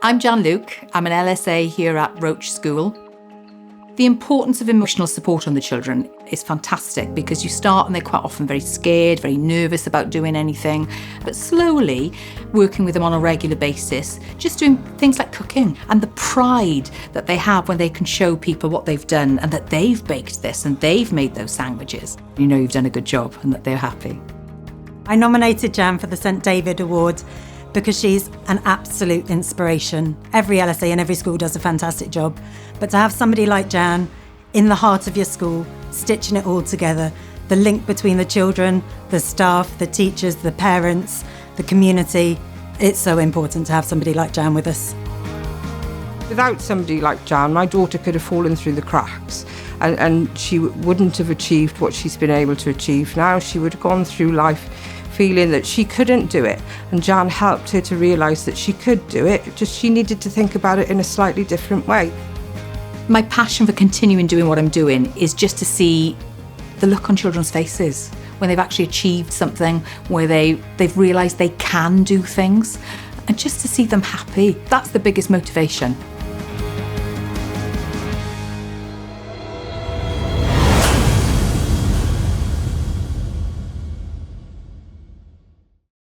I'm Jan Luke. I'm an LSA here at Roche School. The importance of emotional support on the children is fantastic because you start and they're quite often very scared, very nervous about doing anything, but slowly working with them on a regular basis, just doing things like cooking, and the pride that they have when they can show people what they've done and that they've baked this and they've made those sandwiches. You know you've done a good job and that they're happy. I nominated Jan for the St David Award because she's an absolute inspiration. Every LSA and every school does a fantastic job, but to have somebody like Jan in the heart of your school, stitching it all together, the link between the children, the staff, the teachers, the parents, the community, it's so important to have somebody like Jan with us. Without somebody like Jan, my daughter could have fallen through the cracks and she wouldn't have achieved what she's been able to achieve now. She would have gone through life feeling that she couldn't do it, and Jan helped her to realise that she could do it, just she needed to think about it in a slightly different way. My passion for continuing doing what I'm doing is just to see the look on children's faces when they've actually achieved something, where they've realised they can do things, and just to see them happy. That's the biggest motivation.